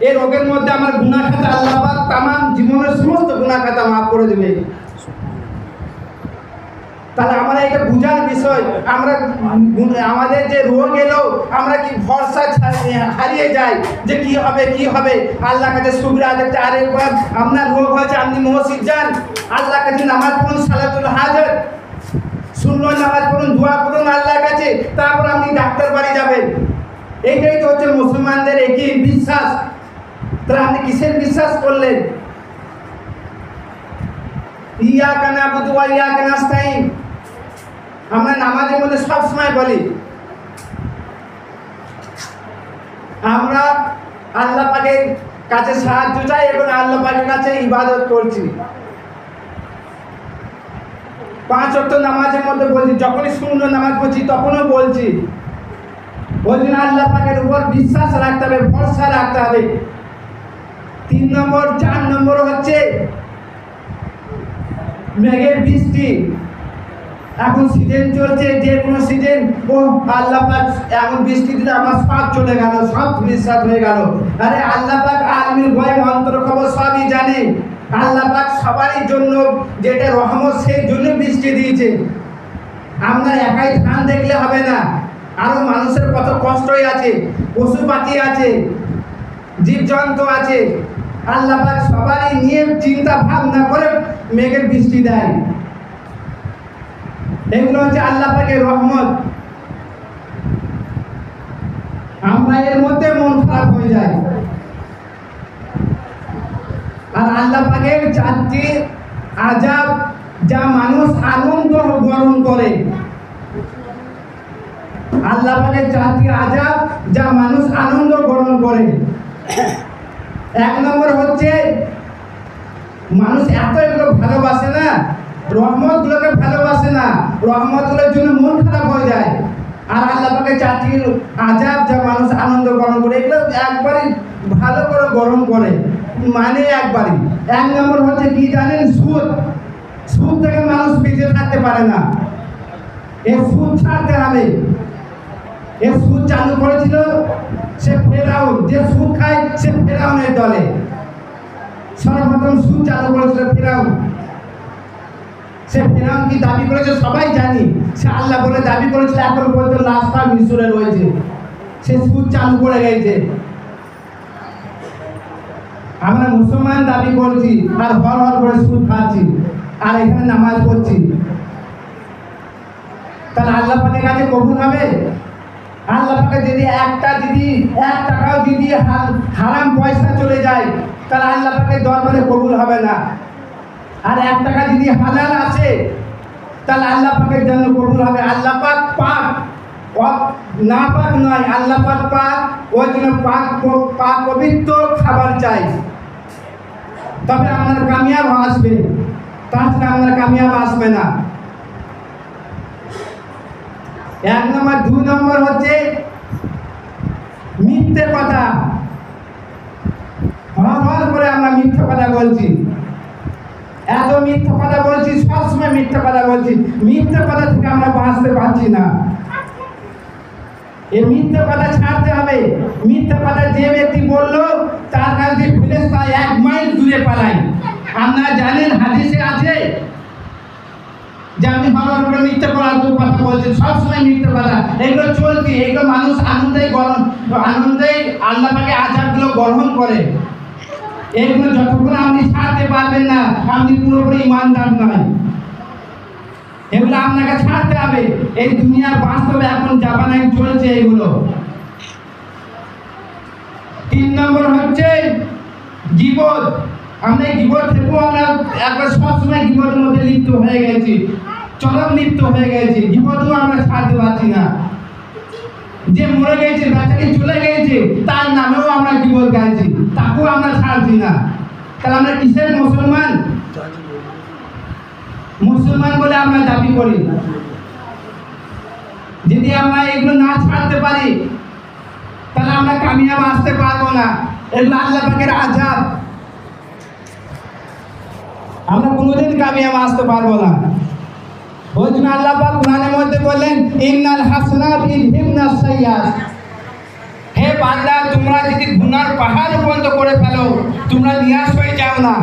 এই রোগের মধ্যে আমার গুনাহ খাতা আল্লাহ পাক তামাম জীবনের সমস্ত গুনাহ খাতা মাফ করে দেবে। তাহলে আমরা এটা বুঝার বিষয়, আমরা আমাদের যে রোগ এলো আমরা কি ভরসা হারিয়ে যাই যে কি হবে আল্লাহ কাছে শুকরিয়া আদায়। আরেকবার আপনার রোগ হয়েছে, আপনি মসজিদ যান, আল্লাহ কাছে নামাজ পড়ুন, সালাতুল হাজাত সুন্নাহ নামাজ পড়ুন, দোয়া করুন আল্লাহর কাছে, তারপর আপনি ডাক্তার বাড়ি যাবেন। এইটাই তো হচ্ছে মুসলমানদের একই বিশ্বাস। তাহলে আপনি কিসের বিশ্বাস করলেন? ইয়াকা নাবুদু ওয়া ইয়াকা নাস্তাইন। আমরা নামাজের মধ্যে সবসময় বলি আমরা আল্লাহ পাকের কাছে সাহায্য চাই এবং আল্লাহ পাকের কাছে ইবাদত করছি। 5 ওয়াক্ত নামাজের মধ্যে বলছি, যখনই সুন্নাহ নামাজ পড়ছি তখনও বলছি, ওই জন্য আল্লাহ পাকের উপর বিশ্বাস রাখতে হবে, ভরসা রাখতে হবে। 3 নম্বর 4 নম্বর হচ্ছে মেঘের বৃষ্টি। এখন সিজন চলছে, যে কোনো সিজন, ও আল্লাহ পাক এমন বৃষ্টি দিলে আমার সব চলে গেল, সব ধূলিসাৎ হয়ে গেল। আরে আল্লাহ পাক আলমির গায়ব অন্তর খবর সবই জানে। আল্লাহ পাক সবারই জন্য যেটা রহমত সেই জন্য বৃষ্টি দিয়েছে। আপনার একাই ধান দেখলে হবে না, আরো মানুষের কত কষ্টই আছে, পশু পাখি আছে, জীবজন্তু আছে। আল্লাহ পাক সবারই নিয়ে চিন্তা ভাবনা করে মেঘের বৃষ্টি দেয়। এগুলো হচ্ছে আল্লাহ পাকের রহমত। আমরা এর মধ্যে মন খারাপ হয়ে যায়। আর আল্লাহ পাকের 4টি আযাব যা মানুষ আনন্দ গ্রহণ করে। আল্লাহ পাকের 4টি আযাব যা মানুষ আনন্দ গ্রহণ করে। 1 নম্বর হচ্ছে মানুষ এত এগুলো ভালোবাসে না, রহমতগুলোকে ভালোবাসে না, রহমতগুলোর জন্য মন খারাপ হয়ে যায়। আর আল্লাহ পাকের 4টি আযাব যা মানুষ আনন্দ গ্রহণ করে, এগুলো একবারই ভালো করে গ্রহণ করে, মানে একবারই। 1 নম্বর হচ্ছে কি জানেন? সুদ। সুদ থেকে মানুষ বেঁচে থাকতে পারে না, এই সুদ ছাড়তে হবে। এই সুদ চালু করেছিল সে ফেরাউন, যে সুদ খায় সে ফেরাউনের দলে। সর্বপ্রথম সুদ চালু করেছিল ফেরাউন। সে ফেরাউন কি দাবি করেছে সবাই জানি, সে আল্লাহ বলে দাবি করেছিল, এখন পর্যন্ত লাশটা মিশরে রয়েছে। সে সুদ চালু করে গেছে। আমরা মুসলমান দাবি করছি আর হর হর করে সুদ খাচ্ছি আর এখানে নামাজ পড়ছি, তাহলে আল্লাহ পাকের কাছে কবুল হবে? আল্লাহ পাকে যদি 1 টাকাও যদি হারাম পয়সা চলে যায়, তাহলে আল্লাহ পাকের দরবারে কবুল হবে না। আর 1 টাকা যদি হালাল আসে, তাহলে আল্লাহ পাকের জন্য কবুল হবে। আল্লাহ পাক পাক, না পাক নয়, আল্লাহ পাক পাক, ওই জন্য পাক পবিত্র খাবার চাই, তবে আপনার কামিয়াব আসবে, তাছাড়া আপনার কামিয়াব আসবে না। 1 নম্বর। 2 নম্বর হচ্ছে মিথ্যে কথা। হর করে আমরা মিথ্যে কথা বলছি, এত মিথ্যে কথা বলছি, সবসময় মিথ্যে কথা বলছি। মিথ্যে কথা থেকে আমরা বাঁচতে পারছি না। এই মিথ্যে কথা ছাড়তে হবে। মিথ্যে কথা যে ব্যক্তি বললো তার কাছে ফেরেশতা 1 মাইল দূরে পালায়। আপনারা জানেন হাদিসে আছে যে আপনি ভালো করে মিথ্যে কথা বলছেন, সবসময় মিথ্যে কথা, এগুলো চলতি, এগুলো মানুষ আনন্দে আল্লাহ পাকে আযাবগুলো গ্রহণ করে। এগুলো যতক্ষণ আপনি ছাড়তে পারবেন না, আপনি পুরোপুরি ইমানদার নয়। এগুলো আপনাকে ছাড়তে হবে। এই দুনিয়ার বাস্তবে এখন জামানায় চলছে এগুলো। 3 নম্বর হচ্ছে গীবত। আমরা গীবত থেকেও আমরা একবার সবসময় গীবতের মধ্যে লিপ্ত হয়ে গেছি, চরম লিপ্ত হয়ে গেছি। গীবতও আমরা ছাড়তে পারছি না। যে মরে গেছে, বেচারি চলে গেছে, তার নামেও আমরা গীবত গাইছি, তাকেও আমরা ছাড়ছি না। তাহলে আমরা কিসের মুসলমান? মুসলমান বলে আমরা দাবি করি। যদি আমরা এগুলো না ছাড়তে পারি, তাহলে আমরা কামিয়াব আসতে পারবো না। এগুলো আল্লাহ পাকের আযাব, আমরা কোনোদিন কামিয়াব আসতে পারবো না। ওই জন্য আল্লাহ পাক কোরআনের মধ্যে বললেন, ইন্নাল হাসানাত ইউযহিবনাস সাইয়্যাত। হে বান্দা, তোমরা যদি গুনার পাহাড় বন্ধ করে ফেলো, তোমরা নিরাশ হয়ে যাও না।